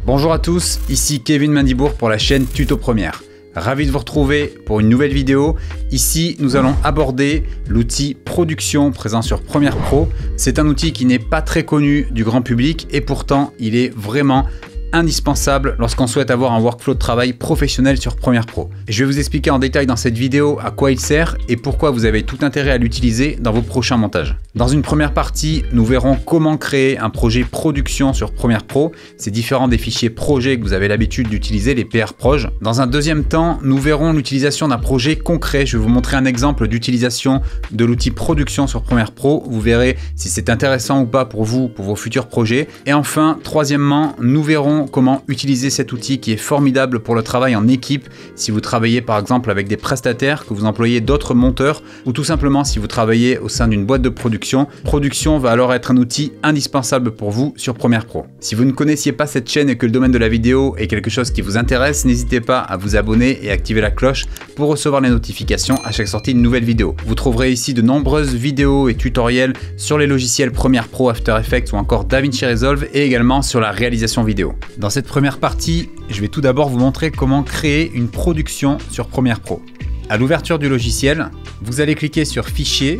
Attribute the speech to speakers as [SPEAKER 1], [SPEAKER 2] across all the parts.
[SPEAKER 1] Bonjour à tous, ici Kevin Mandibourg pour la chaîne Tuto Première. Ravi de vous retrouver pour une nouvelle vidéo. Ici, nous allons aborder l'outil Production présent sur Premiere Pro. C'est un outil qui n'est pas très connu du grand public et pourtant, il est vraiment indispensable lorsqu'on souhaite avoir un workflow de travail professionnel sur Premiere Pro. Je vais vous expliquer en détail dans cette vidéo à quoi il sert et pourquoi vous avez tout intérêt à l'utiliser dans vos prochains montages. Dans une première partie, nous verrons comment créer un projet production sur Premiere Pro. C'est différent des fichiers projets que vous avez l'habitude d'utiliser, les PR Proj. Dans un deuxième temps, nous verrons l'utilisation d'un projet concret. Je vais vous montrer un exemple d'utilisation de l'outil production sur Premiere Pro. Vous verrez si c'est intéressant ou pas pour vous, pour vos futurs projets. Et enfin, troisièmement, nous verrons comment utiliser cet outil qui est formidable pour le travail en équipe si vous travaillez par exemple avec des prestataires, que vous employez d'autres monteurs ou tout simplement si vous travaillez au sein d'une boîte de production. Production va alors être un outil indispensable pour vous sur Premiere Pro. Si vous ne connaissiez pas cette chaîne et que le domaine de la vidéo est quelque chose qui vous intéresse, n'hésitez pas à vous abonner et activer la cloche pour recevoir les notifications à chaque sortie de nouvelle vidéo. Vous trouverez ici de nombreuses vidéos et tutoriels sur les logiciels Premiere Pro, After Effects ou encore DaVinci Resolve et également sur la réalisation vidéo. Dans cette première partie, je vais tout d'abord vous montrer comment créer une production sur Premiere Pro. À l'ouverture du logiciel, vous allez cliquer sur Fichier,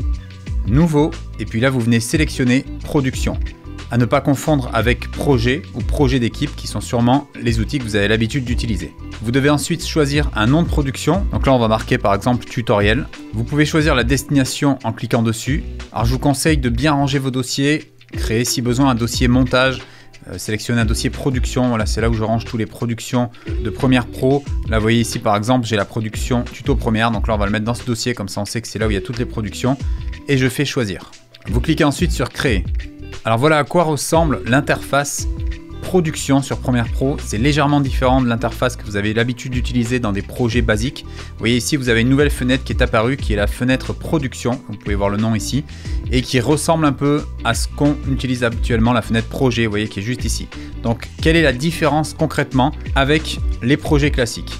[SPEAKER 1] Nouveau, et puis là vous venez sélectionner Production. À ne pas confondre avec Projet ou Projet d'équipe qui sont sûrement les outils que vous avez l'habitude d'utiliser. Vous devez ensuite choisir un nom de production. Donc là on va marquer par exemple Tutoriel. Vous pouvez choisir la destination en cliquant dessus. Alors je vous conseille de bien ranger vos dossiers, créer si besoin un dossier montage, sélectionner un dossier production, voilà, c'est là où je range tous les productions de Premiere Pro. Là vous voyez ici par exemple j'ai la production tuto Premiere, donc là on va le mettre dans ce dossier, comme ça on sait que c'est là où il y a toutes les productions. Et je fais choisir. Vous cliquez ensuite sur créer. Alors voilà à quoi ressemble l'interface production sur Premiere Pro. C'est légèrement différent de l'interface que vous avez l'habitude d'utiliser dans des projets basiques. Vous voyez ici vous avez une nouvelle fenêtre qui est apparue, qui est la fenêtre production, vous pouvez voir le nom ici, et qui ressemble un peu à ce qu'on utilise habituellement, la fenêtre projet, vous voyez, qui est juste ici. Donc quelle est la différence concrètement avec les projets classiques?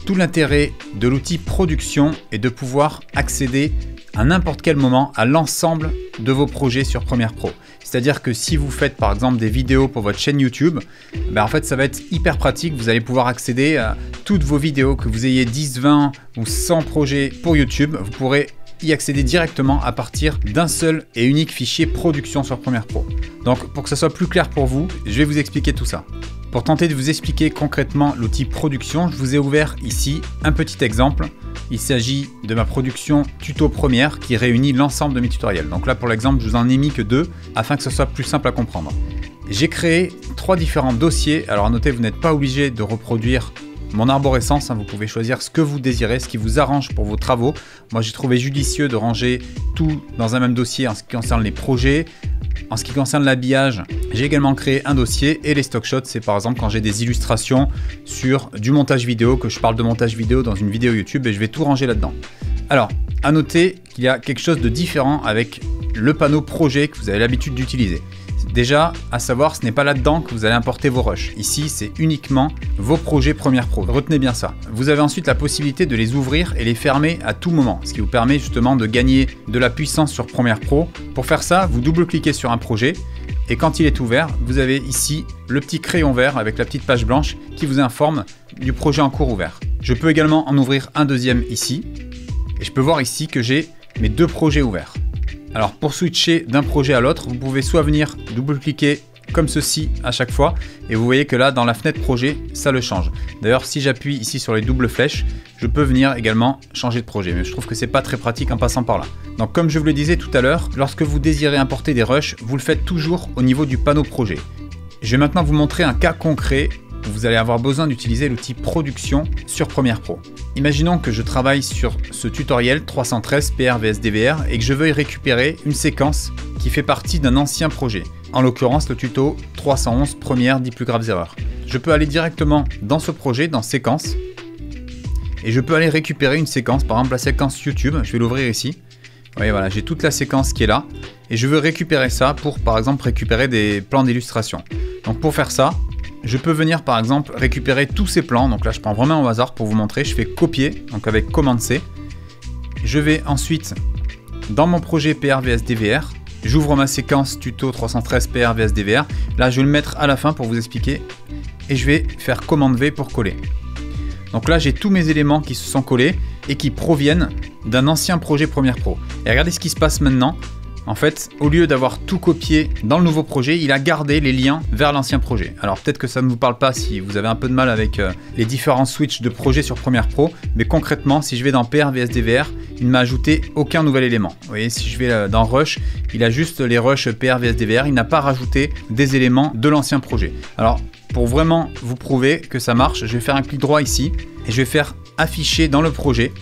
[SPEAKER 1] Tout l'intérêt de l'outil production est de pouvoir accéder à n'importe quel moment à l'ensemble de vos projets sur Premiere Pro. C'est-à-dire que si vous faites par exemple des vidéos pour votre chaîne YouTube, en fait ça va être hyper pratique, vous allez pouvoir accéder à toutes vos vidéos, que vous ayez 10, 20 ou 100 projets pour YouTube, vous pourrez y accéder directement à partir d'un seul et unique fichier production sur Premiere Pro. Donc pour que ça soit plus clair pour vous, je vais vous expliquer tout ça. Pour tenter de vous expliquer concrètement l'outil production, je vous ai ouvert ici un petit exemple. Il s'agit de ma production tuto Premiere qui réunit l'ensemble de mes tutoriels. Donc là pour l'exemple, je vous en ai mis que 2 afin que ce soit plus simple à comprendre. J'ai créé 3 différents dossiers. Alors à noter, vous n'êtes pas obligé de reproduire mon arborescence, vous pouvez choisir ce que vous désirez, ce qui vous arrange pour vos travaux. Moi j'ai trouvé judicieux de ranger tout dans un même dossier en ce qui concerne les projets. En ce qui concerne l'habillage, j'ai également créé un dossier et les stock shots, c'est par exemple quand j'ai des illustrations sur du montage vidéo, que je parle de montage vidéo dans une vidéo YouTube et je vais tout ranger là-dedans. Alors, à noter qu'il y a quelque chose de différent avec le panneau projet que vous avez l'habitude d'utiliser. Déjà, à savoir, ce n'est pas là-dedans que vous allez importer vos rushs. Ici, c'est uniquement vos projets Premiere Pro. Retenez bien ça. Vous avez ensuite la possibilité de les ouvrir et les fermer à tout moment, ce qui vous permet justement de gagner de la puissance sur Premiere Pro. Pour faire ça, vous double-cliquez sur un projet et quand il est ouvert, vous avez ici le petit crayon vert avec la petite page blanche qui vous informe du projet en cours ouvert. Je peux également en ouvrir un deuxième ici et je peux voir ici que j'ai mes 2 projets ouverts. Alors pour switcher d'un projet à l'autre, vous pouvez soit venir double-cliquer comme ceci à chaque fois et vous voyez que là dans la fenêtre projet, ça le change. D'ailleurs si j'appuie ici sur les doubles flèches, je peux venir également changer de projet, mais je trouve que c'est pas très pratique en passant par là. Donc comme je vous le disais tout à l'heure, lorsque vous désirez importer des rushs, vous le faites toujours au niveau du panneau projet. Je vais maintenant vous montrer un cas concret où vous allez avoir besoin d'utiliser l'outil production sur Premiere Pro. Imaginons que je travaille sur ce tutoriel 313 PR vs DVR et que je veuille récupérer une séquence qui fait partie d'un ancien projet. En l'occurrence le tuto 311 Premiere 10 plus graves erreurs. Je peux aller directement dans ce projet, dans séquence, et je peux aller récupérer une séquence, par exemple la séquence YouTube, je vais l'ouvrir ici. Vous voyez, voilà, j'ai toute la séquence qui est là et je veux récupérer ça pour par exemple récupérer des plans d'illustration. Donc pour faire ça, je peux venir par exemple récupérer tous ces plans. Donc là je prends vraiment au hasard pour vous montrer, je fais copier, donc avec commande C. Je vais ensuite dans mon projet PR vs DVR, j'ouvre ma séquence tuto 313 PR vs DVR. Là je vais le mettre à la fin pour vous expliquer. et je vais faire commande V pour coller. Donc là, j'ai tous mes éléments qui se sont collés et qui proviennent d'un ancien projet Premiere Pro. Et regardez ce qui se passe maintenant. En fait, au lieu d'avoir tout copié dans le nouveau projet, il a gardé les liens vers l'ancien projet. Alors peut-être que ça ne vous parle pas si vous avez un peu de mal avec les différents switches de projet sur Premiere Pro, mais concrètement, si je vais dans PR vs DVR, il ne m'a ajouté aucun nouvel élément. Vous voyez, si je vais dans Rush, il a juste les Rush PR vs DVR, il n'a pas rajouté des éléments de l'ancien projet. Alors, pour vraiment vous prouver que ça marche, je vais faire un clic droit ici et je vais faire afficher dans le projet.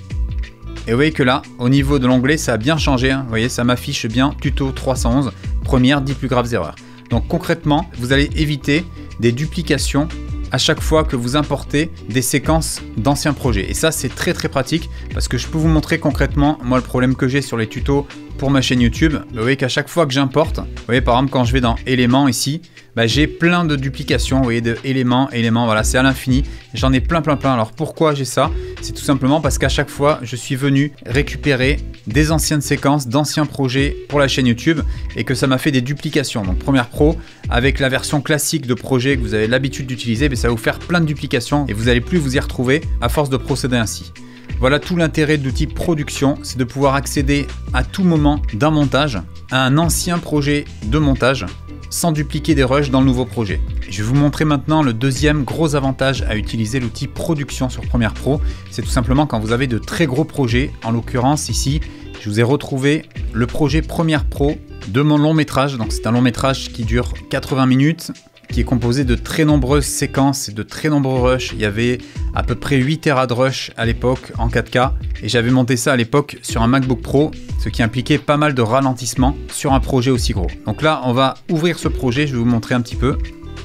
[SPEAKER 1] Et vous voyez que là, au niveau de l'onglet, ça a bien changé. Hein. Vous voyez, ça m'affiche bien tuto 311, première 10 plus graves erreurs. Donc concrètement, vous allez éviter des duplications à chaque fois que vous importez des séquences d'anciens projets. Et ça, c'est très pratique parce que je peux vous montrer concrètement, moi, le problème que j'ai sur les tutos pour ma chaîne YouTube. Vous voyez qu'à chaque fois que j'importe, vous voyez par exemple quand je vais dans éléments ici, j'ai plein de duplications, vous voyez, de éléments, voilà, c'est à l'infini. J'en ai plein. Alors pourquoi j'ai ça? C'est tout simplement parce qu'à chaque fois, je suis venu récupérer des anciennes séquences d'anciens projets pour la chaîne YouTube et que ça m'a fait des duplications. Donc Premiere Pro, avec la version classique de projet que vous avez l'habitude d'utiliser, ça va vous faire plein de duplications et vous n'allez plus vous y retrouver à force de procéder ainsi. Voilà tout l'intérêt de l'outil production, c'est de pouvoir accéder à tout moment d'un montage à un ancien projet de montage sans dupliquer des rushs dans le nouveau projet. Je vais vous montrer maintenant le deuxième gros avantage à utiliser l'outil production sur Premiere Pro. C'est tout simplement quand vous avez de très gros projets. En l'occurrence ici, je vous ai retrouvé le projet Premiere Pro de mon long métrage. Donc c'est un long métrage qui dure 80 minutes, qui est composé de très nombreuses séquences et de très nombreux rushs. Il y avait à peu près 8 Tera de rush à l'époque en 4K et j'avais monté ça à l'époque sur un MacBook Pro, ce qui impliquait pas mal de ralentissement sur un projet aussi gros. Donc là, on va ouvrir ce projet, je vais vous montrer un petit peu.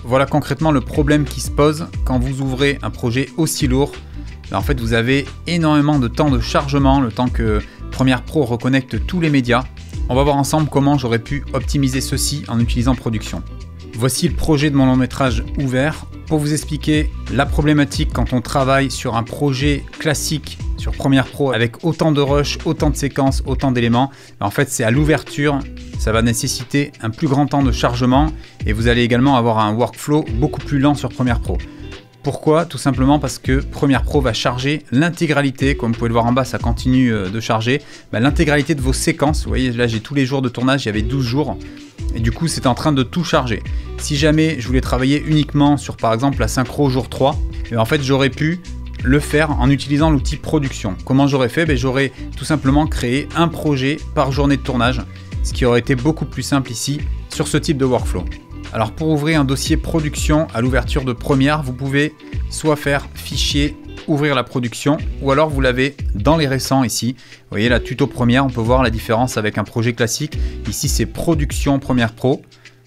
[SPEAKER 1] Voilà concrètement le problème qui se pose quand vous ouvrez un projet aussi lourd. En fait, vous avez énormément de temps de chargement, le temps que Premiere Pro reconnecte tous les médias. On va voir ensemble comment j'aurais pu optimiser ceci en utilisant Production. Voici le projet de mon long métrage ouvert. Pour vous expliquer la problématique quand on travaille sur un projet classique sur Premiere Pro avec autant de rush, autant de séquences, autant d'éléments, en fait c'est à l'ouverture, ça va nécessiter un plus grand temps de chargement et vous allez également avoir un workflow beaucoup plus lent sur Premiere Pro. Pourquoi? Tout simplement parce que Premiere Pro va charger l'intégralité, comme vous pouvez le voir en bas, ça continue de charger, l'intégralité de vos séquences. Vous voyez, là j'ai tous les jours de tournage, il y avait 12 jours. Et du coup, c'est en train de tout charger. Si jamais je voulais travailler uniquement sur, par exemple, la synchro jour 3, en fait, j'aurais pu le faire en utilisant l'outil production. Comment j'aurais fait? J'aurais tout simplement créé un projet par journée de tournage, ce qui aurait été beaucoup plus simple ici sur ce type de workflow. Alors pour ouvrir un dossier production à l'ouverture de Premiere, vous pouvez soit faire fichier, ouvrir la production, ou alors vous l'avez dans les récents ici. Vous voyez la tuto Premiere, on peut voir la différence avec un projet classique. Ici c'est production Premiere Pro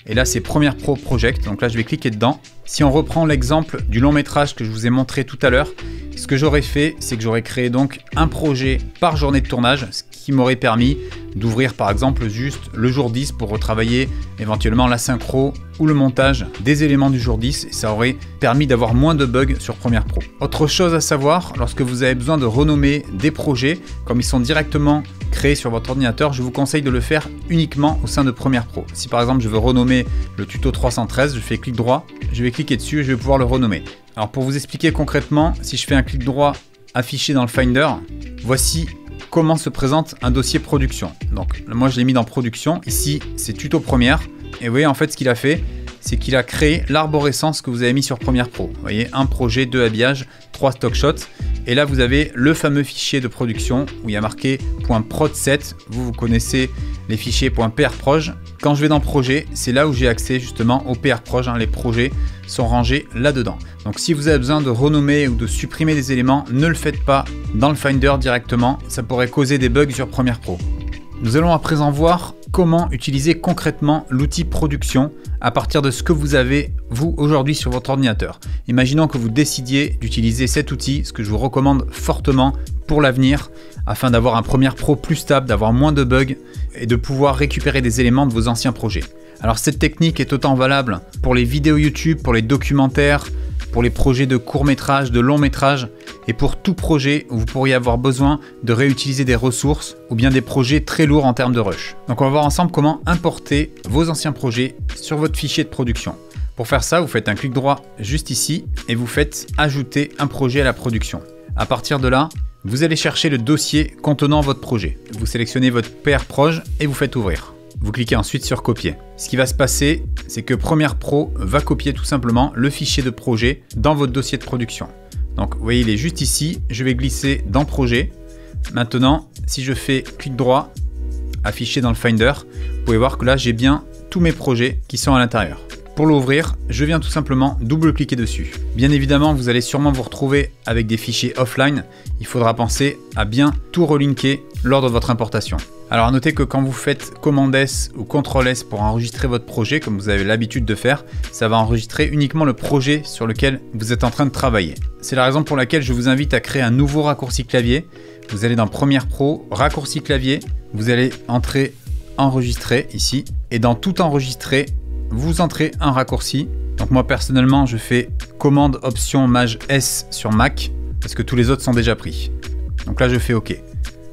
[SPEAKER 1] et là c'est Premiere Pro Project. Donc là je vais cliquer dedans. Si on reprend l'exemple du long métrage que je vous ai montré tout à l'heure, ce que j'aurais fait, c'est que j'aurais créé donc un projet par journée de tournage, ce qui m'aurait permis d'ouvrir par exemple juste le jour 10 pour retravailler éventuellement la synchro ou le montage des éléments du jour 10 et ça aurait permis d'avoir moins de bugs sur Premiere Pro. Autre chose à savoir, lorsque vous avez besoin de renommer des projets, comme ils sont directement créés sur votre ordinateur, je vous conseille de le faire uniquement au sein de Premiere Pro. Si par exemple je veux renommer le tuto 313, je fais clic droit, je vais cliquer dessus et je vais pouvoir le renommer. Alors pour vous expliquer concrètement, si je fais un clic droit affiché dans le Finder, voici comment se présente un dossier production. Donc moi je l'ai mis dans production, ici c'est tuto Premiere et vous voyez en fait ce qu'il a fait, c'est qu'il a créé l'arborescence que vous avez mis sur Premiere Pro. Vous voyez, un projet, 2 habillages, 3 stock shots et là vous avez le fameux fichier de production où il y a marqué .prod7, vous connaissez les fichiers .prproj. Quand je vais dans projet, c'est là où j'ai accès justement au prproj, les projets sont rangés là-dedans. Donc si vous avez besoin de renommer ou de supprimer des éléments, ne le faites pas dans le Finder directement, ça pourrait causer des bugs sur Premiere Pro. Nous allons à présent voir comment utiliser concrètement l'outil production à partir de ce que vous avez vous aujourd'hui sur votre ordinateur. Imaginons que vous décidiez d'utiliser cet outil, ce que je vous recommande fortement pour l'avenir, afin d'avoir un Premiere Pro plus stable, d'avoir moins de bugs et de pouvoir récupérer des éléments de vos anciens projets. Alors cette technique est autant valable pour les vidéos YouTube, pour les documentaires, pour les projets de court métrage, de long métrage et pour tout projet où vous pourriez avoir besoin de réutiliser des ressources ou bien des projets très lourds en termes de rush. Donc on va voir ensemble comment importer vos anciens projets sur votre fichier de production. Pour faire ça, vous faites un clic droit juste ici et vous faites ajouter un projet à la production. À partir de là, vous allez chercher le dossier contenant votre projet. Vous sélectionnez votre PR Proj et vous faites ouvrir. Vous cliquez ensuite sur copier. Ce qui va se passer, c'est que Premiere Pro va copier tout simplement le fichier de projet dans votre dossier de production. Donc vous voyez, il est juste ici. Je vais glisser dans projet. Maintenant, si je fais clic droit, afficher dans le Finder, vous pouvez voir que là, j'ai bien tous mes projets qui sont à l'intérieur. Pour l'ouvrir, je viens tout simplement double-cliquer dessus. Bien évidemment, vous allez sûrement vous retrouver avec des fichiers offline. Il faudra penser à bien tout relinker lors de votre importation. Alors notez que quand vous faites Command S ou Ctrl S pour enregistrer votre projet, comme vous avez l'habitude de faire, ça va enregistrer uniquement le projet sur lequel vous êtes en train de travailler. C'est la raison pour laquelle je vous invite à créer un nouveau raccourci clavier. Vous allez dans Premiere Pro, raccourci clavier, vous allez entrer enregistrer ici, et dans tout enregistrer, vous entrez un raccourci. Donc moi personnellement, je fais Commande Option Maj S sur Mac, parce que tous les autres sont déjà pris. Donc là, je fais OK.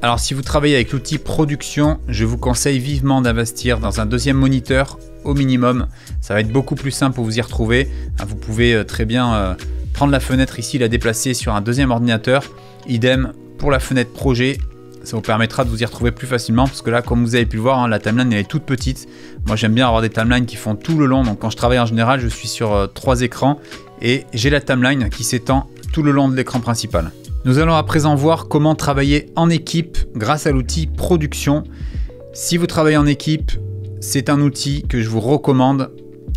[SPEAKER 1] Alors si vous travaillez avec l'outil production, je vous conseille vivement d'investir dans un deuxième moniteur au minimum. Ça va être beaucoup plus simple pour vous y retrouver. Vous pouvez très bien prendre la fenêtre ici, la déplacer sur un deuxième ordinateur. Idem pour la fenêtre projet. Ça vous permettra de vous y retrouver plus facilement parce que là, comme vous avez pu le voir, la timeline elle est toute petite. Moi j'aime bien avoir des timelines qui font tout le long. Donc quand je travaille en général, je suis sur 3 écrans et j'ai la timeline qui s'étend tout le long de l'écran principal. Nous allons à présent voir comment travailler en équipe grâce à l'outil production. Si vous travaillez en équipe, c'est un outil que je vous recommande.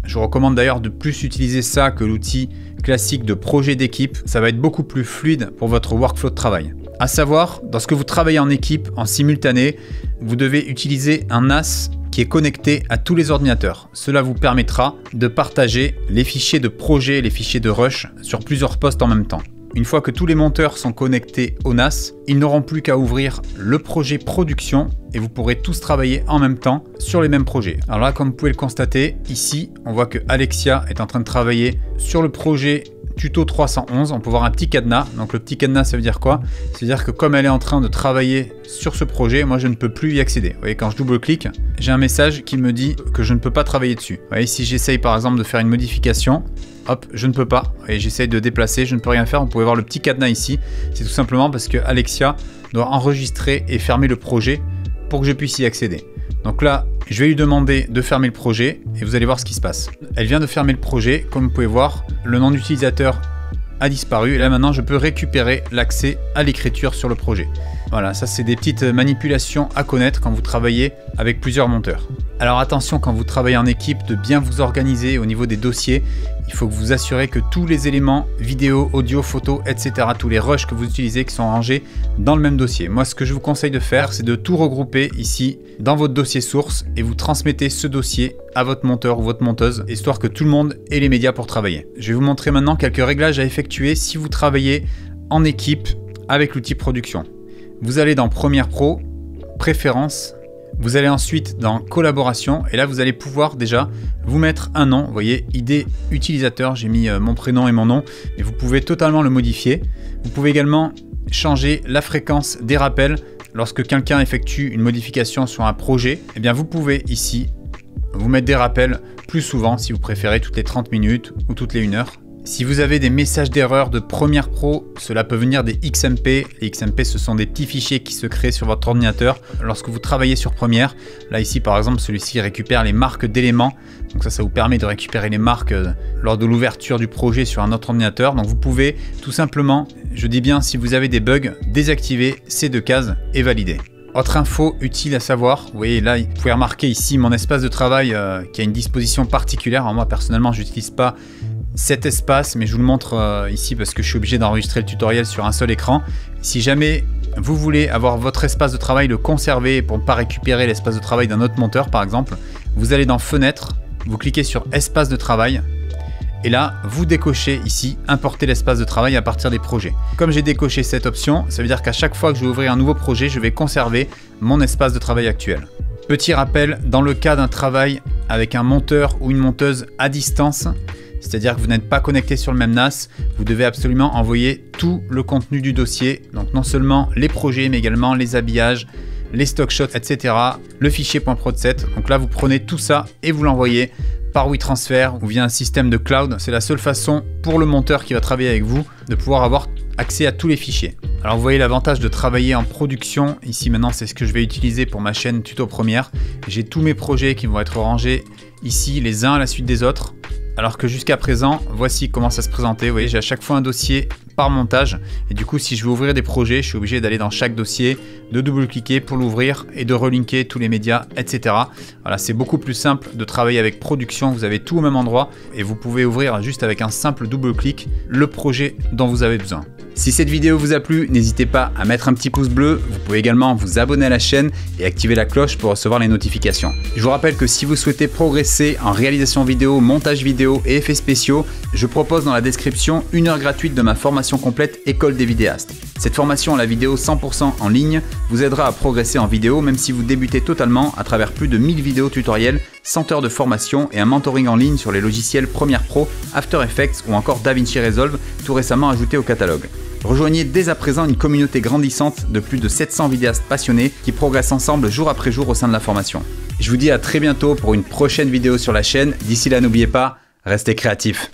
[SPEAKER 1] Je vous recommande d'ailleurs de plus utiliser ça que l'outil classique de projet d'équipe. Ça va être beaucoup plus fluide pour votre workflow de travail. À savoir, lorsque vous travaillez en équipe, en simultané, vous devez utiliser un NAS qui est connecté à tous les ordinateurs. Cela vous permettra de partager les fichiers de projet, les fichiers de rush sur plusieurs postes en même temps. Une fois que tous les monteurs sont connectés au NAS, ils n'auront plus qu'à ouvrir le projet production et vous pourrez tous travailler en même temps sur les mêmes projets. Alors là, comme vous pouvez le constater, ici, on voit que Alexia est en train de travailler sur le projet Tuto 311, on peut voir un petit cadenas. Donc le petit cadenas, ça veut dire quoi? C'est-à-dire que comme elle est en train de travailler sur ce projet, moi je ne peux plus y accéder. Vous voyez, quand je double-clique, j'ai un message qui me dit que je ne peux pas travailler dessus. Vous voyez, si j'essaye par exemple de faire une modification, hop, je ne peux pas. Et j'essaye de déplacer, je ne peux rien faire. Vous pouvez voir le petit cadenas ici. C'est tout simplement parce que Alexia doit enregistrer et fermer le projet pour que je puisse y accéder. Donc là, je vais lui demander de fermer le projet et vous allez voir ce qui se passe. Elle vient de fermer le projet. Comme vous pouvez voir, le nom d'utilisateur a disparu. Et là maintenant, je peux récupérer l'accès à l'écriture sur le projet. Voilà, ça c'est des petites manipulations à connaître quand vous travaillez avec plusieurs monteurs. Alors attention, quand vous travaillez en équipe, de bien vous organiser au niveau des dossiers. Il faut que vous assurez que tous les éléments vidéo, audio, photo, etc., tous les rushs que vous utilisez qui sont rangés dans le même dossier. Moi, ce que je vous conseille de faire, c'est de tout regrouper ici dans votre dossier source et vous transmettez ce dossier à votre monteur ou votre monteuse, histoire que tout le monde ait les médias pour travailler. Je vais vous montrer maintenant quelques réglages à effectuer si vous travaillez en équipe avec l'outil production. Vous allez dans Premiere Pro, Préférences. Vous allez ensuite dans Collaboration et là vous allez pouvoir déjà vous mettre un nom. Vous voyez, ID utilisateur, j'ai mis mon prénom et mon nom, mais vous pouvez totalement le modifier. Vous pouvez également changer la fréquence des rappels. Lorsque quelqu'un effectue une modification sur un projet, eh bien vous pouvez ici vous mettre des rappels plus souvent si vous préférez, toutes les 30 minutes ou toutes les 1 heure. Si vous avez des messages d'erreur de Premiere Pro, cela peut venir des XMP. Les XMP, ce sont des petits fichiers qui se créent sur votre ordinateur lorsque vous travaillez sur Premiere. Là, ici, par exemple, celui-ci récupère les marques d'éléments. Donc ça vous permet de récupérer les marques lors de l'ouverture du projet sur un autre ordinateur. Donc vous pouvez tout simplement, je dis bien si vous avez des bugs, désactiver ces 2 cases et valider. Autre info utile à savoir, vous voyez là, vous pouvez remarquer ici mon espace de travail qui a une disposition particulière. Alors moi, personnellement, je n'utilise pas cet espace, mais je vous le montre ici parce que je suis obligé d'enregistrer le tutoriel sur un seul écran. Si jamais vous voulez avoir votre espace de travail, le conserver pour ne pas récupérer l'espace de travail d'un autre monteur par exemple, vous allez dans Fenêtre, vous cliquez sur Espace de travail et là vous décochez ici Importer l'espace de travail à partir des projets. Comme j'ai décoché cette option, ça veut dire qu'à chaque fois que je vais ouvrir un nouveau projet, je vais conserver mon espace de travail actuel. Petit rappel, dans le cas d'un travail avec un monteur ou une monteuse à distance, c'est-à-dire que vous n'êtes pas connecté sur le même NAS, vous devez absolument envoyer tout le contenu du dossier, donc non seulement les projets, mais également les habillages, les stock shots, etc., le fichier .prod7. Donc là, vous prenez tout ça et vous l'envoyez par WeTransfer ou via un système de cloud. C'est la seule façon pour le monteur qui va travailler avec vous de pouvoir avoir accès à tous les fichiers. Alors vous voyez l'avantage de travailler en production. Ici maintenant c'est ce que je vais utiliser pour ma chaîne Tuto Première. J'ai tous mes projets qui vont être rangés ici les uns à la suite des autres. Alors que jusqu'à présent, voici comment ça se présentait. Vous voyez, j'ai à chaque fois un dossier par montage. Et du coup, si je veux ouvrir des projets, je suis obligé d'aller dans chaque dossier, de double-cliquer pour l'ouvrir et de relinker tous les médias, etc. Voilà, c'est beaucoup plus simple de travailler avec production. Vous avez tout au même endroit et vous pouvez ouvrir juste avec un simple double-clic le projet dont vous avez besoin. Si cette vidéo vous a plu, n'hésitez pas à mettre un petit pouce bleu. Vous pouvez également vous abonner à la chaîne et activer la cloche pour recevoir les notifications. Je vous rappelle que si vous souhaitez progresser en réalisation vidéo, montage vidéo et effets spéciaux, je propose dans la description 1 heure gratuite de ma formation complète École des vidéastes. Cette formation à la vidéo 100% en ligne vous aidera à progresser en vidéo même si vous débutez totalement à travers plus de 1000 vidéos tutoriels, 100 heures de formation et un mentoring en ligne sur les logiciels Premiere Pro, After Effects ou encore DaVinci Resolve, tout récemment ajouté au catalogue. Rejoignez dès à présent une communauté grandissante de plus de 700 vidéastes passionnés qui progressent ensemble jour après jour au sein de la formation. Je vous dis à très bientôt pour une prochaine vidéo sur la chaîne. D'ici là, n'oubliez pas, restez créatifs.